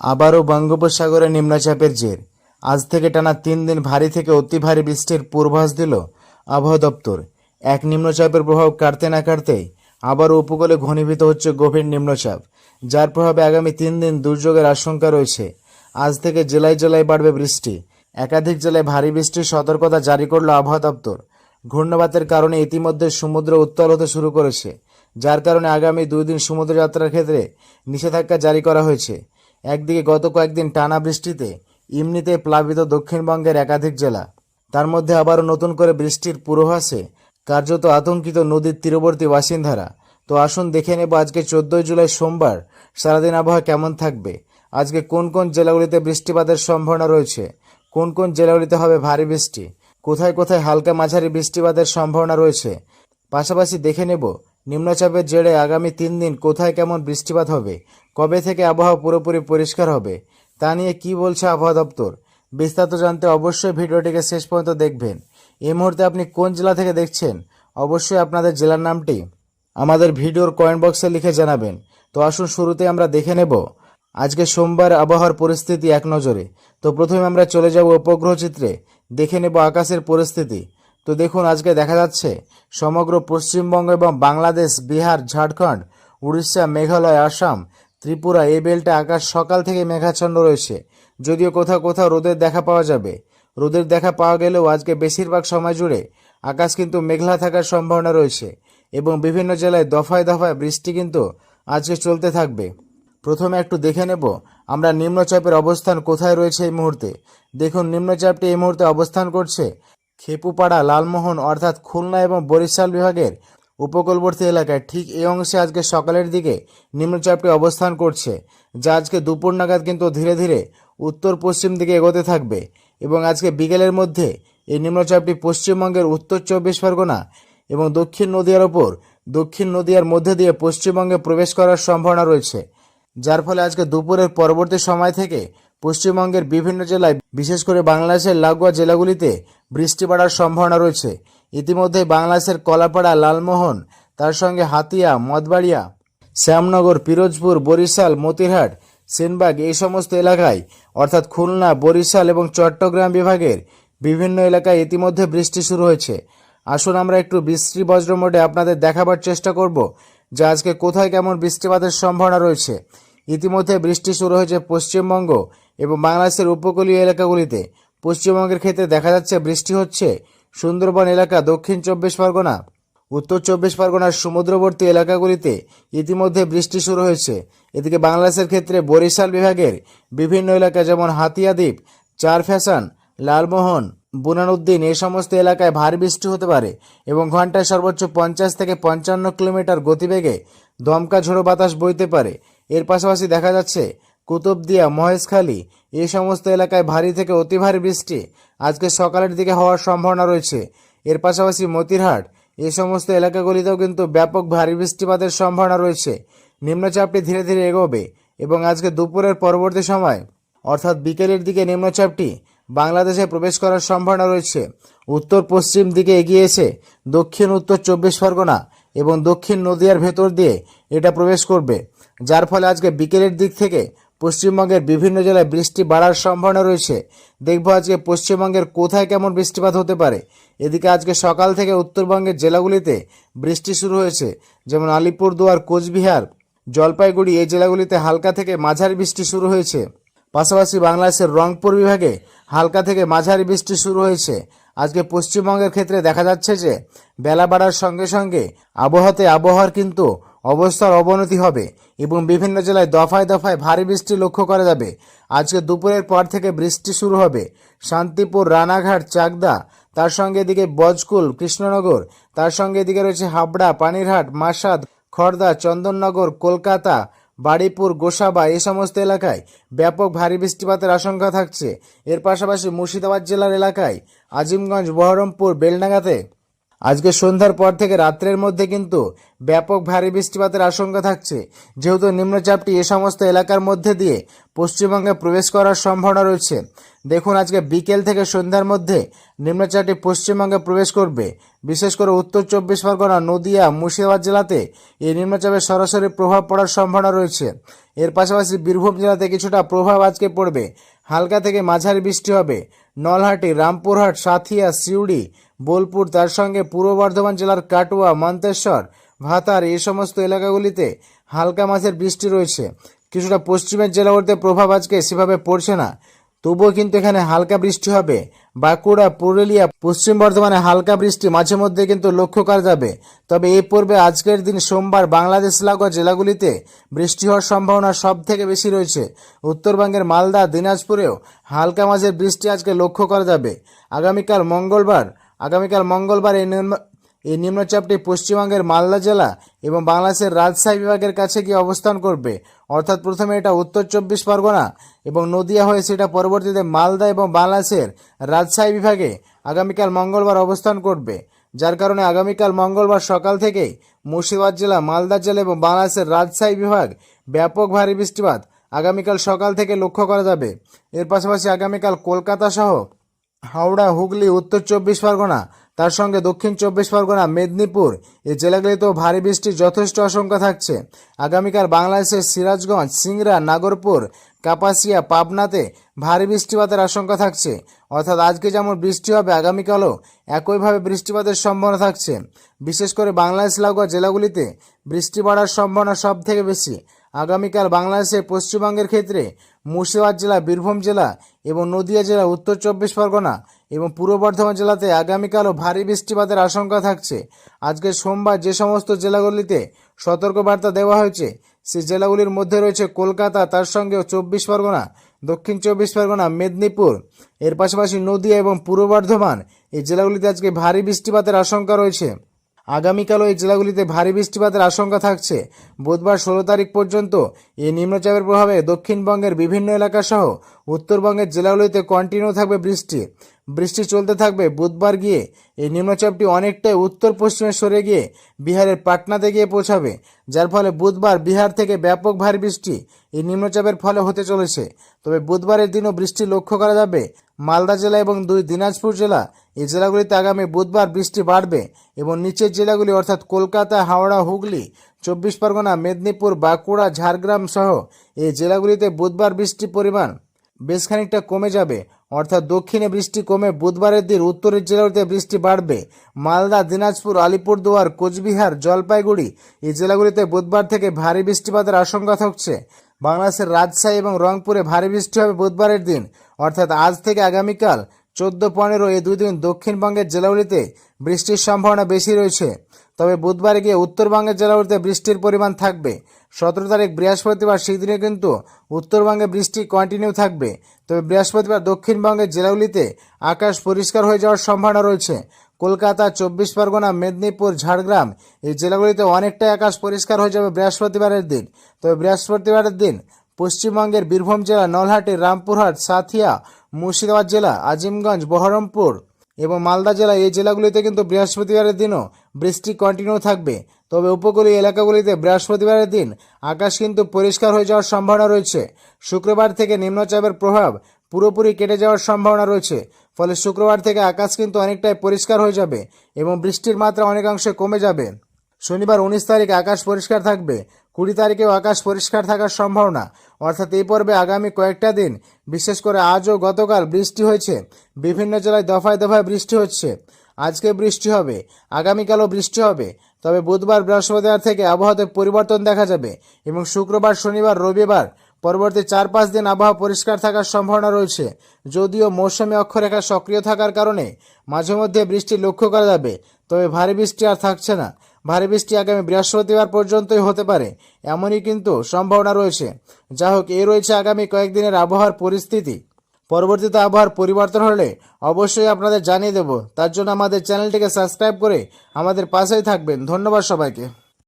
আবারও বঙ্গোপসাগরে নিম্নচাপের জের। আজ থেকে টানা 3 দিন ভারী থেকে অতি ভারী বৃষ্টির পূর্বাভাস দিল আবহাওয়া দপ্তর। এক নিম্নচাপের প্রভাব কাটতে না কাটতেই আবারও উপকূলে ঘনীভূত হচ্ছে গভীর নিম্নচাপ, যার প্রভাবে আগামী 3 দিন দুর্যোগের আশঙ্কা রয়েছে। আজ থেকে জেলায় জেলায় বাড়বে বৃষ্টি। একাধিক জেলায় ভারী বৃষ্টির সতর্কতা জারি করল আবহাওয়া দপ্তর। ঘূর্ণিবাতের কারণে ইতিমধ্যে সমুদ্র উত্তাল হতে শুরু করেছে, যার কারণে আগামী 2 দিন সমুদ্রযাত্রার ক্ষেত্রে নিষেধাজ্ঞা জারি করা হয়েছে। একদিকে গত কয়েকদিন টানা বৃষ্টিতে এমনিতে প্লাবিত দক্ষিণবঙ্গের একাধিক জেলা, তার মধ্যে আবারও নতুন করে বৃষ্টির পূর্বাভাসে কার্যত আতঙ্কিত নদীর তীরবর্তী বাসিন্দারা। তো আসুন দেখে নেব আজকে 14 জুলাই সোমবার সারাদিন আবহাওয়া কেমন থাকবে। আজকে কোন কোন জেলাগুলিতে বৃষ্টিপাতের সম্ভাবনা রয়েছে, কোন কোন জেলাগুলিতে হবে ভারী বৃষ্টি, কোথায় কোথায় হালকা মাঝারি বৃষ্টিপাতের সম্ভাবনা রয়েছে। পাশাপাশি দেখে নেব নিম্নচাপের জেরে আগামী 3 দিন কোথায় কেমন বৃষ্টিপাত হবে, কবে থেকে আবহাওয়া পুরোপুরি পরিষ্কার হবে, তা নিয়ে কি বলছে আবহাওয়া দপ্তর। বিস্তারিত জানতে অবশ্যই ভিডিওটিকে শেষ পর্যন্ত দেখবেন। এই মুহূর্তে আপনি কোন জেলা থেকে দেখছেন, অবশ্যই আপনাদের জেলার নামটি আমাদের ভিডিওর কমেন্ট বক্সে লিখে জানাবেন। তো আসুন শুরুতে আমরা দেখে নেব আজকে সোমবার আবহাওয়ার পরিস্থিতি এক নজরে। তো প্রথমে আমরা চলে যাব উপগ্রহ চিত্রে, দেখে নেব আকাশের পরিস্থিতি। তো দেখুন আজকে দেখা যাচ্ছে সমগ্র পশ্চিমবঙ্গ এবং বাংলাদেশ, বিহার, ঝাড়খণ্ড, উড়িষ্যা, মেঘালয়, আসাম, ত্রিপুরা এই বেল্টে আকাশ সকাল থেকে মেঘাচ্ছন্ন রয়েছে। যদিও কোথাও কোথাও রোদের দেখা পাওয়া যাবে। রোদের দেখা পাওয়া গেলেও আজকে বেশিরভাগ সময় জুড়ে আকাশ কিন্তু মেঘলা থাকার সম্ভাবনা রয়েছে এবং বিভিন্ন জেলায় দফায় দফায় বৃষ্টি কিন্তু আজকে চলতে থাকবে। প্রথমে একটু দেখে নেব আমরা নিম্নচাপের অবস্থান কোথায় রয়েছে এই মুহূর্তে। দেখুন নিম্নচাপটি এই মুহূর্তে অবস্থান করছে খেপুপাড়া, লালমোহন অর্থাৎ খুলনা এবং বরিশাল বিভাগের উপকূলবর্তী এলাকায়। ঠিক এই অংশে আজকে সকালের দিকে নিম্নচাপটি অবস্থান করছে, যা আজকে দুপুর নাগাদ কিন্তু ধীরে ধীরে উত্তর পশ্চিম দিকে এগোতে থাকবে এবং আজকে বিকেলের মধ্যে এই নিম্নচাপটি পশ্চিমবঙ্গের উত্তর 24 পরগনা এবং দক্ষিণ নদিয়ার মধ্যে দিয়ে পশ্চিমবঙ্গে প্রবেশ করার সম্ভাবনা রয়েছে, যার ফলে আজকে দুপুরের পরবর্তী সময় থেকে পশ্চিমবঙ্গের বিভিন্ন জেলায়, বিশেষ করে বাংলাদেশের লাগোয়া জেলাগুলিতে বৃষ্টি বাড়ার সম্ভাবনা রয়েছে। ইতিমধ্যে বাংলাদেশের কলাপাড়া, লালমোহন, তার সঙ্গে হাতিয়া, মঠবাড়িয়া, শ্যামনগর, পিরোজপুর, বরিশাল, মতিরহাট, সেনবাগ এই সমস্ত এলাকায় অর্থাৎ খুলনা, বরিশাল এবং চট্টগ্রাম বিভাগের বিভিন্ন এলাকায় ইতিমধ্যে বৃষ্টি শুরু হয়েছে। আসুন আমরা একটু বৃষ্টি বজ্র মোডে আপনাদের দেখাবার চেষ্টা করব যে আজকে কোথায় কেমন বৃষ্টিপাতের সম্ভাবনা রয়েছে। ইতিমধ্যে বৃষ্টি শুরু হয়েছে পশ্চিমবঙ্গ এবং বাংলাদেশের উপকূলীয় এলাকাগুলিতে। পশ্চিমবঙ্গের ক্ষেত্রে দেখা যাচ্ছে বৃষ্টি হচ্ছে সুন্দরবন এলাকা, দক্ষিণ 24 পরগনা, উত্তর 24 পরগনার সমুদ্রবর্তী এলাকাগুলিতে ইতিমধ্যে বৃষ্টি শুরু হয়েছে। এদিকে বাংলাদেশের ক্ষেত্রে বরিশাল বিভাগের বিভিন্ন এলাকা যেমন হাতিয়াদ্বীপ, চারফ্যাশন, লালমোহন, বুনানুদ্দিন এই সমস্ত এলাকায় ভারী বৃষ্টি হতে পারে এবং ঘন্টায় সর্বোচ্চ 50 থেকে 55 কিলোমিটার গতিবেগে দমকা ঝোড়ো বাতাস বইতে পারে। এর পাশাপাশি দেখা যাচ্ছে কুতুবদিয়া, মহেশখালী এই সমস্ত এলাকায় ভারী থেকে অতি ভারী বৃষ্টি আজকে সকালের দিকে হওয়ার সম্ভাবনা রয়েছে। এর পাশাপাশি মতিরহাট এই সমস্ত এলাকাগুলিতেও কিন্তু ব্যাপক ভারী বৃষ্টিপাতের সম্ভাবনা রয়েছে। নিম্নচাপটি ধীরে ধীরে এগোবে এবং আজকে দুপুরের পরবর্তী সময় অর্থাৎ বিকেলের দিকে নিম্নচাপটি বাংলাদেশে প্রবেশ করার সম্ভাবনা রয়েছে। উত্তর পশ্চিম দিকে এগিয়ে এসে দক্ষিণ উত্তর 24 পরগনা এবং দক্ষিণ নদিয়ার ভেতর দিয়ে এটা প্রবেশ করবে, যার ফলে আজকে বিকেলের দিক থেকে পশ্চিমবঙ্গের বিভিন্ন জেলায় বৃষ্টি বাড়ার সম্ভাবনা রয়েছে। দেখব আজকে পশ্চিমবঙ্গের কোথায় কেমন বৃষ্টিপাত হতে পারে। এদিকে আজকে সকাল থেকে উত্তরবঙ্গের জেলাগুলিতে বৃষ্টি শুরু হয়েছে, যেমন আলিপুরদুয়ার, কোচবিহার, জলপাইগুড়ি এই জেলাগুলিতে হালকা থেকে মাঝারি বৃষ্টি শুরু হয়েছে। পাশাপাশি বাংলাদেশের রংপুর বিভাগে হালকা থেকে মাঝারি বৃষ্টি শুরু হয়েছে। আজকে পশ্চিমবঙ্গের ক্ষেত্রে দেখা যাচ্ছে যে বেলা বাড়ার সঙ্গে সঙ্গে আবহাওয়ার কিন্তু অবস্থার অবনতি হবে এবং বিভিন্ন জেলায় দফায় দফায় ভারী বৃষ্টি লক্ষ্য করা যাবে। আজকে দুপুরের পর থেকে বৃষ্টি শুরু হবে শান্তিপুর, রানাঘাট, চাকদা, তার সঙ্গে এদিকে বজকুল, কৃষ্ণনগর, তার সঙ্গে এদিকে রয়েছে হাবড়া, পানিরহাট, মাসাদ, খড়দা, চন্দননগর, কলকাতা, বাড়িপুর, গোসাবা এই সমস্ত এলাকায় ব্যাপক ভারী বৃষ্টিপাতের আশঙ্কা থাকছে। এর পাশাপাশি মুর্শিদাবাদ জেলার এলাকায় আজিমগঞ্জ, বহরমপুর, বেলডাঙ্গাতে আজকে সন্ধ্যার পর থেকে রাত্রের মধ্যে কিন্তু ব্যাপক ভারী বৃষ্টিপাতের আশঙ্কা থাকছে, যেহেতু নিম্নচাপটি এ সমস্ত এলাকার মধ্যে দিয়ে পশ্চিমবঙ্গে প্রবেশ করার সম্ভাবনা রয়েছে। দেখুন, আজকে বিকেল থেকে সন্ধ্যার মধ্যে নিম্নচাপটি পশ্চিমবঙ্গে প্রবেশ করবে। বিশেষ করে উত্তর 24 পরগনা, নদিয়া, মুর্শিদাবাদ জেলাতে এই নিম্নচাপের সরাসরি প্রভাব পড়ার সম্ভাবনা রয়েছে। এর পাশাপাশি বীরভূম জেলাতে কিছুটা প্রভাব আজকে পড়বে। হালকা থেকে মাঝারি বৃষ্টি হবে নলহাটি, রামপুরহাট, সাথিয়া, সিউড়ি, বোলপুর, তার সঙ্গে পূর্ব বর্ধমান জেলার কাটুয়া, মন্তেশ্বর, ভাতার এই সমস্ত এলাকাগুলিতে হালকা মাঝের বৃষ্টি রয়েছে। কিছুটা পশ্চিমের জেলাগুলিতে প্রভাব আজকে সেভাবে পড়ছে না, তবুও কিন্তু এখানে হালকা বৃষ্টি হবে। বাঁকুড়া, পুরুলিয়া, পশ্চিম বর্ধমানে হালকা বৃষ্টি মাঝে মধ্যে কিন্তু লক্ষ্য করা যাবে। তবে এই পর্বে আজকের দিন সোমবার বাংলাদেশ লাগোয়া জেলাগুলিতে বৃষ্টি হওয়ার সম্ভাবনা সব থেকে বেশি রয়েছে। উত্তরবঙ্গের মালদা, দিনাজপুরেও হালকা মাঝের বৃষ্টি আজকে লক্ষ্য করা যাবে। আগামীকাল মঙ্গলবার এই নিম্নচাপটি পশ্চিমবঙ্গের মালদা জেলা এবং বাংলাদেশের রাজশাহী বিভাগের কাছে গিয়ে অবস্থান করবে। অর্থাৎ প্রথমে এটা উত্তর 24 পরগনা এবং নদিয়া হয়ে সেটা পরবর্তীতে মালদা এবং বাংলাদেশের রাজশাহী বিভাগে আগামীকাল মঙ্গলবার অবস্থান করবে। যার কারণে আগামীকাল মঙ্গলবার সকাল থেকেই মুর্শিদাবাদ জেলা, মালদা জেলা এবং বাংলাদেশের রাজশাহী বিভাগ ব্যাপক ভারী বৃষ্টিপাত আগামীকাল সকাল থেকে লক্ষ্য করা যাবে। এর পাশাপাশি আগামীকাল কলকাতা সহ হাওড়া, হুগলি, উত্তর 24 পরগনা, তার সঙ্গে দক্ষিণ 24 পরগনা, মেদিনীপুর এই জেলাগুলিতেও ভারী বৃষ্টির যথেষ্ট আশঙ্কা থাকছে। আগামীকাল বাংলাদেশের সিরাজগঞ্জ, সিংড়া, নাগরপুর, কাপাসিয়া, পাবনাতে ভারী বৃষ্টিপাতের আশঙ্কা থাকছে। অর্থাৎ আজকে যেমন বৃষ্টি হবে আগামীকালও একইভাবে বৃষ্টিপাতের সম্ভাবনা থাকছে। বিশেষ করে বাংলাদেশ লাগোয়া জেলাগুলিতে বৃষ্টি বাড়ার সম্ভাবনা সব থেকে বেশি। আগামীকাল বাংলাদেশের পশ্চিমবঙ্গের ক্ষেত্রে মুর্শিদাবাদ জেলা, বীরভূম জেলা এবং নদিয়া জেলা, উত্তর 24 পরগনা এবং পূর্ব বর্ধমান জেলাতে আগামীকালও ভারী বৃষ্টিপাতের আশঙ্কা থাকছে। আজকে সোমবার যে সমস্ত জেলাগুলিতে সতর্কবার্তা দেওয়া হয়েছে সেই জেলাগুলির মধ্যে রয়েছে কলকাতা, তার সঙ্গে 24 পরগনা, দক্ষিণ 24 পরগনা, মেদিনীপুর, এর পাশাপাশি নদিয়া এবং পূর্ব বর্ধমান এই জেলাগুলিতে আজকে ভারী বৃষ্টিপাতের আশঙ্কা রয়েছে। আগামীকালও এই জেলাগুলিতে ভারী বৃষ্টিপাতের আশঙ্কা থাকছে। বুধবার 16 তারিখ পর্যন্ত এই নিম্নচাপের প্রভাবে দক্ষিণবঙ্গের বিভিন্ন এলাকা সহ উত্তরবঙ্গের জেলাগুলিতে কন্টিনিউ থাকবে বৃষ্টি চলতে থাকবে। বুধবার গিয়ে এই নিম্নচাপটি অনেকটাই উত্তর পশ্চিমে সরে গিয়ে বিহারের পাটনাতে গিয়ে পৌঁছাবে, যার ফলে বুধবার বিহার থেকে ব্যাপক ভারী বৃষ্টি এই নিম্নচাপের ফলে হতে চলেছে। তবে বুধবারের দিনও বৃষ্টি লক্ষ্য করা যাবে মালদা জেলা এবং দিনাজপুর জেলা এই জেলাগুলিতে আগামী বুধবার বৃষ্টি বাড়বে এবং নিচের জেলাগুলি অর্থাৎ কলকাতা, হাওড়া, হুগলি, 24 পরগনা, মেদিনীপুর, বাঁকুড়া, ঝাড়গ্রাম সহ এই জেলাগুলিতে বুধবার বৃষ্টির পরিমাণ বেশ খানিকটা কমে যাবে। অর্থাৎ দক্ষিণে বৃষ্টি কমে বুধবারের দিন উত্তরের জেলাগুলিতে বৃষ্টি বাড়বে। মালদা, দিনাজপুর, আলিপুরদুয়ার, কোচবিহার, জলপাইগুড়ি এই জেলাগুলিতে বুধবার থেকে ভারী বৃষ্টিপাতের আশঙ্কা থাকছে। বাংলাদেশের রাজশাহী এবং রংপুরে ভারী বৃষ্টি হবে বুধবারের দিন। অর্থাৎ আজ থেকে আগামীকাল 14-15 এই দুই দিন দক্ষিণবঙ্গের জেলাগুলিতে বৃষ্টির সম্ভাবনা বেশি রয়েছে। তবে বুধবারে গিয়ে উত্তরবঙ্গের জেলাগুলিতে বৃষ্টির পরিমাণ থাকবে। 17 তারিখ বৃহস্পতিবার, সেই দিনে কিন্তু উত্তরবঙ্গে বৃষ্টি কন্টিনিউ থাকবে। তবে বৃহস্পতিবার দক্ষিণবঙ্গের জেলাগুলিতে আকাশ পরিষ্কার হয়ে যাওয়ার সম্ভাবনা রয়েছে। কলকাতা, 24 পরগনা, মেদিনীপুর, ঝাড়গ্রাম এই জেলাগুলিতে অনেকটাই আকাশ পরিষ্কার হয়ে যাবে বৃহস্পতিবারের দিন। তবে বৃহস্পতিবারের দিন পশ্চিমবঙ্গের বীরভূম জেলা, নলহাটি, রামপুরহাট, সাথিয়া, মুর্শিদাবাদ জেলা, আজিমগঞ্জ, বহরমপুর এবং মালদা জেলা এই জেলাগুলিতে কিন্তু বৃহস্পতিবারের দিনও বৃষ্টি কন্টিনিউ থাকবে। তবে উপকূলীয় এলাকাগুলিতে বৃহস্পতিবারের দিন আকাশ কিন্তু পরিষ্কার হয়ে যাওয়ার সম্ভাবনা রয়েছে। শুক্রবার থেকে নিম্নচাপের প্রভাব পুরোপুরি কেটে যাওয়ার সম্ভাবনা রয়েছে। ফলে শুক্রবার থেকে আকাশ কিন্তু অনেকটাই পরিষ্কার হয়ে যাবে এবং বৃষ্টির মাত্রা অনেকাংশে কমে যাবে। শনিবার 19 তারিখ আকাশ পরিষ্কার থাকবে। 20 তারিখেও আকাশ পরিষ্কার থাকার সম্ভাবনা। অর্থাৎ এই পর্বে আগামী কয়েকটা দিন, বিশেষ করে আজ ও গতকাল বৃষ্টি হয়েছে। বিভিন্ন জেলায় দফায় দফায় বৃষ্টি হচ্ছে। আজকে বৃষ্টি হবে, আগামীকালও বৃষ্টি হবে। তবে বুধবার, বৃহস্পতিবার থেকে আবহাওয়াতে পরিবর্তন দেখা যাবে এবং শুক্রবার, শনিবার, রবিবার পরবর্তী 4-5 দিন আবহাওয়া পরিষ্কার থাকার সম্ভাবনা রয়েছে। যদিও মৌসুমী অক্ষরেখা সক্রিয় থাকার কারণে মাঝে মধ্যে বৃষ্টি লক্ষ্য করা যাবে, তবে ভারী বৃষ্টি আর থাকছে না। ভারী বৃষ্টি আগামী বৃহস্পতিবার পর্যন্তই হতে পারে, এমনই কিন্তু সম্ভাবনা রয়েছে। যা হোক, এই রয়েছে আগামী কয়েকদিনের আবহাওয়ার পরিস্থিতি। পরবর্তীতে আবহাওয়ার পরিবর্তন হলে অবশ্যই আপনাদের জানিয়ে দেব। তার জন্য আমাদের চ্যানেলটিকে সাবস্ক্রাইব করে আমাদের পাশেই থাকবেন। ধন্যবাদ সবাইকে।